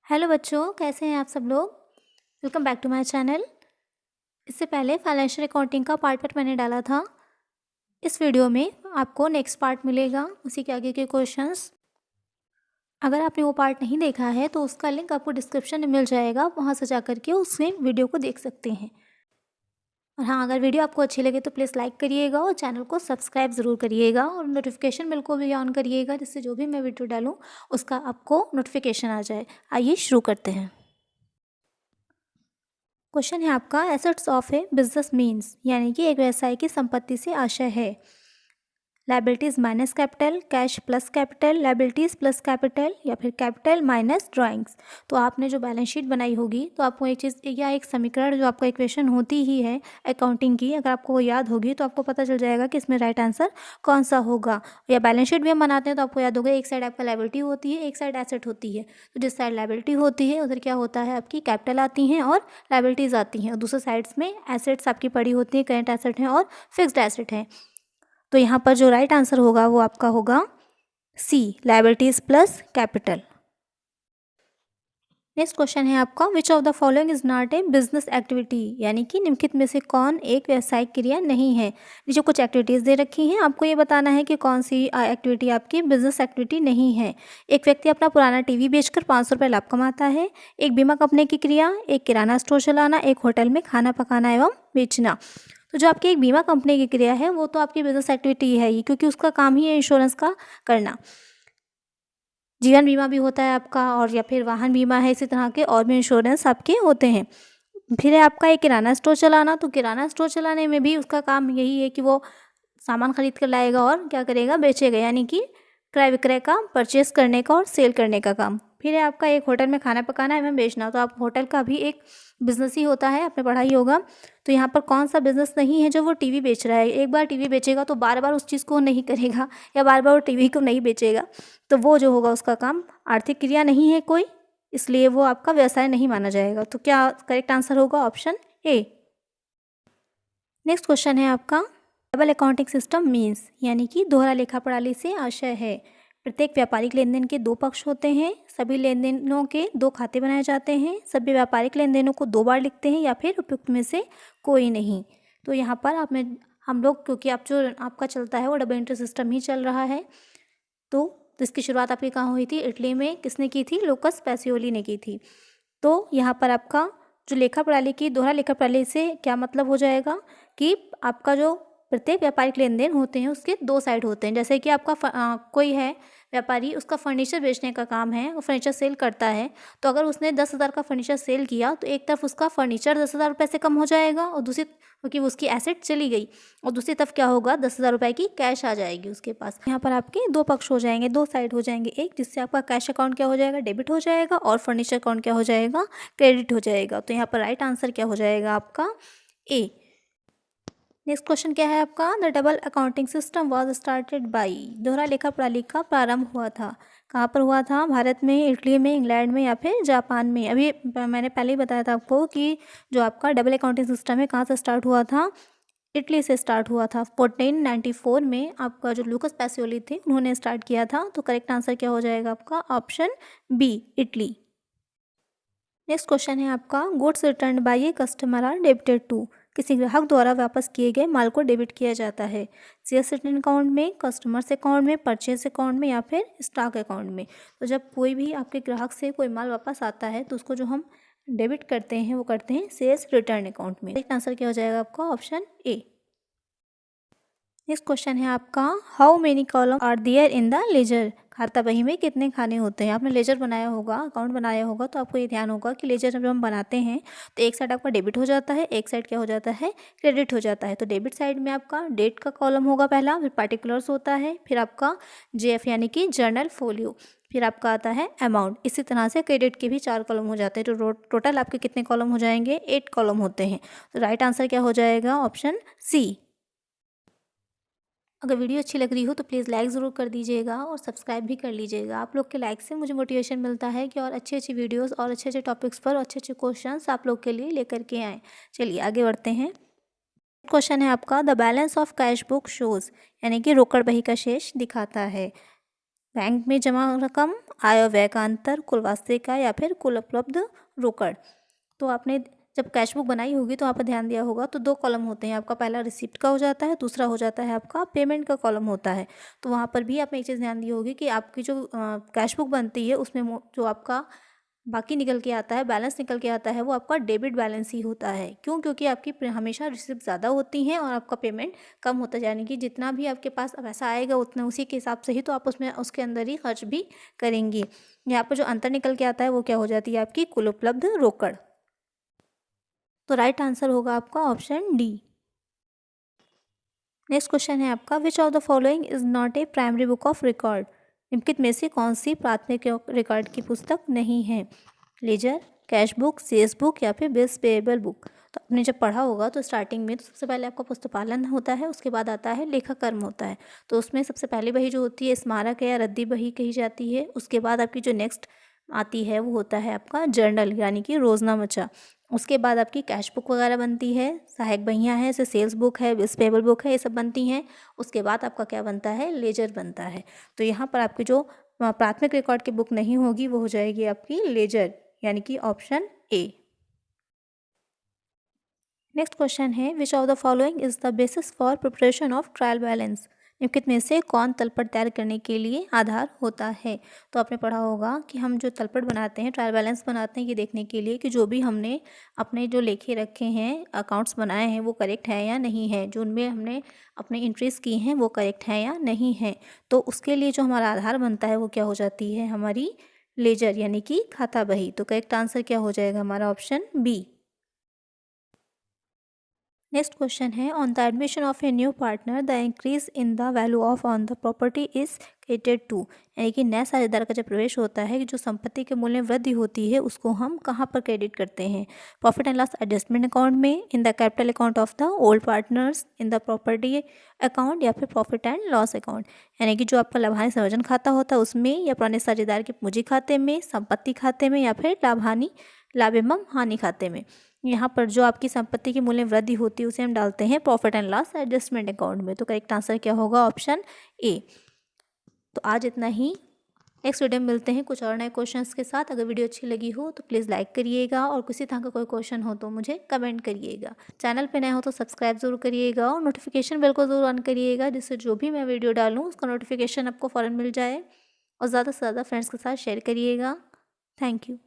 Hello बच्चों, कैसे हैं आप सब लोग। Welcome back to my channel. इससे पहले फाइनेंशियल अकाउंटिंग का पार्ट मैंने डाला था। इस वीडियो में आपको नेक्स्ट पार्ट मिलेगा, उसी के आगे के क्वेश्चंस। अगर आपने वो पार्ट नहीं देखा है तो उसका लिंक आपको डिस्क्रिप्शन में मिल जाएगा, वहाँ से जा करके उससे वीडियो को देख सकते हैं। और हाँ, अगर वीडियो आपको अच्छी लगे तो प्लीज़ लाइक करिएगा और चैनल को सब्सक्राइब ज़रूर करिएगा और नोटिफिकेशन बिल को भी ऑन करिएगा, जिससे जो भी मैं वीडियो डालूँ उसका आपको नोटिफिकेशन आ जाए। आइए शुरू करते हैं। क्वेश्चन है आपका, assets of A business means, यानी कि एक व्यवसाय की संपत्ति से आशय है। Liabilities minus capital, cash plus capital, liabilities plus capital, या फिर कैपिटल माइनस ड्राइंग्स। तो आपने जो बैलेंस शीट बनाई होगी तो आपको एक चीज़ या एक समीकरण जो आपका इक्वेशन होती ही है अकाउंटिंग की, अगर आपको वो याद होगी तो आपको पता चल जाएगा कि इसमें राइट आंसर कौन सा होगा। या बैलेंस शीट भी हम बनाते हैं तो आपको याद होगा, एक साइड आपका लायबिलिटी होती है, एक साइड एसेट होती है। तो जिस साइड लायबिलिटी होती है उधर क्या होता है, आपकी कैपिटल आती हैं और लायबिलिटीज़ आती हैं, और दूसरे साइड्स में एसेट्स आपकी पड़ी होती है, करेंट एसेट हैं और फिक्स्ड एसेट हैं। तो यहाँ पर जो राइट आंसर होगा वो आपका होगा C, liabilities plus capital. Next question है आपका, which of the following is not a business activity, यानी कि निम्नलिखित में से कौन एक व्यावसायिक क्रिया नहीं है। नीचे कुछ एक्टिविटीज़ दे रखी हैं, आपको ये बताना है कि कौन सी एक्टिविटी आपकी बिजनेस एक्टिविटी नहीं है। एक व्यक्ति अपना पुराना टीवी बेचकर 500 रुपये लाभ कमाता है। एक बीमा कंपनी की क्रिया, एक किराना स्टोर चलाना, एक होटल में खाना पकाना एवं बेचना। तो जो आपकी एक बीमा कंपनी की क्रिया है वो तो आपकी बिजनेस एक्टिविटी है ही, क्योंकि उसका काम ही है इंश्योरेंस का करना। जीवन बीमा भी होता है आपका, और या फिर वाहन बीमा है, इसी तरह के और भी इंश्योरेंस आपके होते हैं। फिर है आपका एक किराना स्टोर चलाना, तो किराना स्टोर चलाने में भी उसका काम यही है कि वो सामान खरीद कर लाएगा और क्या करेगा, बेचेगा, यानी कि क्रय विक्रय का, परचेस करने का और सेल करने का काम। फिर है आपका एक होटल में खाना पकाना एवं बेचना, तो आप होटल का भी एक बिजनेस ही होता है, आपने पढ़ा ही होगा। तो यहाँ पर कौन सा बिजनेस नहीं है जो वो टीवी बेच रहा है। एक बार टीवी बेचेगा तो बार बार उस चीज़ को नहीं करेगा, या बार बार वो टीवी को नहीं बेचेगा, तो वो जो होगा उसका काम आर्थिक क्रिया नहीं है कोई, इसलिए वो आपका व्यवसाय नहीं माना जाएगा। तो क्या करेक्ट आंसर होगा, ऑप्शन ए। नेक्स्ट क्वेश्चन है आपका, डबल अकाउंटिंग सिस्टम मीन्स, यानी कि दोहरा लेखा प्रणाली से आशय है। प्रत्येक व्यापारिक लेन देन के दो पक्ष होते हैं, सभी लेन देनों के दो खाते बनाए जाते हैं, सभी व्यापारिक लेन देनों को दो बार लिखते हैं, या फिर उपयुक्त में से कोई नहीं। तो यहाँ पर हम लोग, क्योंकि आप जो आपका चलता है वो डबल एंट्री सिस्टम ही चल रहा है, तो इसकी शुरुआत आपकी कहाँ हुई थी, इटली में। किसने की थी, लूकस पैसियोली ने की थी। तो यहाँ पर आपका जो लेखा प्रणाली की, दोहरा लेखा प्रणाली से क्या मतलब हो जाएगा कि आपका जो प्रत्येक व्यापारिक लेन देन होते हैं उसके दो साइड होते हैं। जैसे कि आपका कोई है व्यापारी, उसका फर्नीचर बेचने का काम है, वो फर्नीचर सेल करता है, तो अगर उसने 10,000 का फर्नीचर सेल किया तो एक तरफ उसका फर्नीचर 10,000 रुपये से कम हो जाएगा, और दूसरी, क्योंकि उसकी एसेट चली गई, और दूसरी तरफ क्या होगा, 10,000 रुपये की कैश आ जाएगी उसके पास। यहाँ पर आपके दो पक्ष हो जाएंगे, दो साइड हो जाएंगे, एक जिससे आपका कैश अकाउंट क्या हो जाएगा, डेबिट हो जाएगा, और फर्नीचर अकाउंट क्या हो जाएगा, क्रेडिट हो जाएगा। तो यहाँ पर राइट आंसर क्या हो जाएगा आपका, ए। नेक्स्ट क्वेश्चन क्या है आपका, the double accounting system was started by, दोहरा लेखा प्रणाली का प्रारंभ हुआ था, कहाँ पर हुआ था, भारत में, इटली में, इंग्लैंड में, या फिर जापान में। अभी मैंने पहले ही बताया था आपको कि जो आपका डबल अकाउंटिंग सिस्टम है कहाँ से स्टार्ट हुआ था, इटली से स्टार्ट हुआ था। 1494 में आपका जो लूकस पैसियोली थे उन्होंने स्टार्ट किया था। तो करेक्ट आंसर क्या हो जाएगा आपका, option B, Italy. Next question है आपका, goods return by a customer are debited to, किसी ग्राहक द्वारा वापस किए गए माल को डेबिट किया जाता है, सेल्स रिटर्न अकाउंट में, कस्टमर्स अकाउंट में, परचेज अकाउंट में, या फिर स्टॉक अकाउंट में। तो जब कोई भी आपके ग्राहक से कोई माल वापस आता है तो उसको जो हम डेबिट करते हैं वो करते हैं सेल्स रिटर्न अकाउंट में। करेक्ट आंसर क्या हो जाएगा आपका, ऑप्शन ए। नेक्स्ट क्वेश्चन है आपका, how many column are there in the ledger, खाता बही में कितने खाने होते हैं। आपने लेजर बनाया होगा, अकाउंट बनाया होगा, तो आपको ये ध्यान होगा कि लेजर जब हम बनाते हैं तो एक साइड आपका डेबिट हो जाता है, एक साइड क्या हो जाता है, क्रेडिट हो जाता है। तो डेबिट साइड में आपका डेट का कॉलम होगा पहला, फिर पार्टिकुलर्स होता है, फिर आपका जेएफ यानी कि जर्नल फोलियो, फिर आपका आता है अमाउंट। इसी तरह से क्रेडिट के भी 4 कॉलम हो जाते हैं। तो टोटल आपके कितने कॉलम हो जाएंगे, 8 कॉलम होते हैं। तो राइट आंसर क्या हो जाएगा, ऑप्शन सी। अगर वीडियो अच्छी लग रही हो तो प्लीज़ लाइक ज़रूर कर दीजिएगा और सब्सक्राइब भी कर लीजिएगा। आप लोग के लाइक से मुझे मोटिवेशन मिलता है कि और अच्छी अच्छी वीडियोस और अच्छे अच्छे टॉपिक्स पर अच्छे अच्छे क्वेश्चंस आप लोग के लिए लेकर के आएँ। चलिए आगे बढ़ते हैं। क्वेश्चन है आपका, the balance of cash book shows, यानी कि रोकड़ बही का शेष दिखाता है। बैंक में जमा रकम आय और व्यय का अंतर, कुल वास्तविक आय या फिर कुल उपलब्ध रोकड़। तो आपने जब कैश बुक बनाई होगी तो वहाँ पर ध्यान दिया होगा तो 2 कॉलम होते हैं आपका, पहला रिसिप्ट का हो जाता है, दूसरा हो जाता है आपका पेमेंट का कॉलम होता है। तो वहाँ पर भी आपने एक चीज़ ध्यान दी होगी कि आपकी जो कैश बुक बनती है उसमें जो आपका बाकी निकल के आता है, बैलेंस निकल के आता है, वो आपका डेबिट बैलेंस ही होता है। क्यों? क्योंकि आपकी हमेशा रिसिप्ट ज़्यादा होती हैं और आपका पेमेंट कम होता है, यानी कि जितना भी आपके पास पैसा आएगा उतना उसी के हिसाब से ही तो आप उसमें उसके अंदर ही खर्च भी करेंगी। यहाँ पर जो अंतर निकल के आता है वो क्या हो जाती है आपकी कुल उपलब्ध रोकड़। तो राइट आंसर होगा आपका ऑप्शन डी। नेक्स्ट क्वेश्चन है आपका, which of the following is not A primary book of record. निम्नलिखित में से कौन सी प्राथमिक रिकॉर्ड की पुस्तक नहीं है? Ledger, cash book, sales book या फिर बिल्स पेएबल बुक। तो आपने जब पढ़ा होगा तो स्टार्टिंग में तो सबसे पहले आपका पुस्तकालन होता है, उसके बाद आता है लेखा कर्म होता है। तो उसमें सबसे पहली बही जो होती है स्मारक है या रद्दी बही कही जाती है। उसके बाद आपकी जो नेक्स्ट आती है वो होता है आपका जर्नल यानी कि रोजनामचा। उसके बाद आपकी कैश बुक वगैरह बनती है, सहायक बहियाँ हैं जैसे सेल्स बुक है, बिल्स पेएबल बुक है, ये सब बनती हैं। उसके बाद आपका क्या बनता है? लेजर बनता है। तो यहाँ पर आपकी जो प्राथमिक रिकॉर्ड की बुक नहीं होगी वो हो जाएगी आपकी लेजर यानी कि ऑप्शन ए। नेक्स्ट क्वेश्चन है, विच of the following is the basis for preparation of trial balance. निम्नलिखित में से कौन तलपट तैयार करने के लिए आधार होता है? तो आपने पढ़ा होगा कि हम जो तलपट बनाते हैं, ट्रायल बैलेंस बनाते हैं, ये देखने के लिए कि जो भी हमने अपने जो लेखे रखे हैं, अकाउंट्स बनाए हैं, वो करेक्ट है या नहीं है, जो उनमें हमने अपने एंट्रीज की हैं वो करेक्ट है या नहीं है। तो उसके लिए जो हमारा आधार बनता है वो क्या हो जाती है? हमारी लेजर यानी कि खाता बही। तो करेक्ट आंसर क्या हो जाएगा हमारा? Option B. नेक्स्ट क्वेश्चन है, on the admission of a new partner the increase in the value of on the property is credited to. यानी कि नए साझेदार का जब प्रवेश होता है कि जो संपत्ति के मूल्य में वृद्धि होती है उसको हम कहाँ पर क्रेडिट करते हैं? Profit and loss adjustment account में, in the capital account of the old partners, in the property account या फिर प्रॉफिट एंड लॉस अकाउंट। यानी कि जो आपका लाभानी संयोजन खाता होता है उसमें, या पुराने साझेदार के पूंजी खाते में, संपत्ति खाते में, या फिर लाभ एवं हानि खाते में। यहाँ पर जो आपकी संपत्ति की मूल्य वृद्धि होती है उसे हम डालते हैं profit and loss adjustment account में। तो करेक्ट आंसर क्या होगा? Option A. तो आज इतना ही। नेक्स्ट वीडियो में मिलते हैं कुछ और नए क्वेश्चंस के साथ। अगर वीडियो अच्छी लगी हो तो प्लीज़ लाइक करिएगा और किसी तरह का कोई क्वेश्चन हो तो मुझे कमेंट करिएगा। चैनल पे नए हो तो सब्सक्राइब जरूर करिएगा और नोटिफिकेशन बेल को जरूर ऑन करिएगा, जिससे जो भी मैं वीडियो डालूँ उसका नोटिफिकेशन आपको फ़ौरन मिल जाए। और ज़्यादा से ज़्यादा फ्रेंड्स के साथ शेयर करिएगा। Thank you.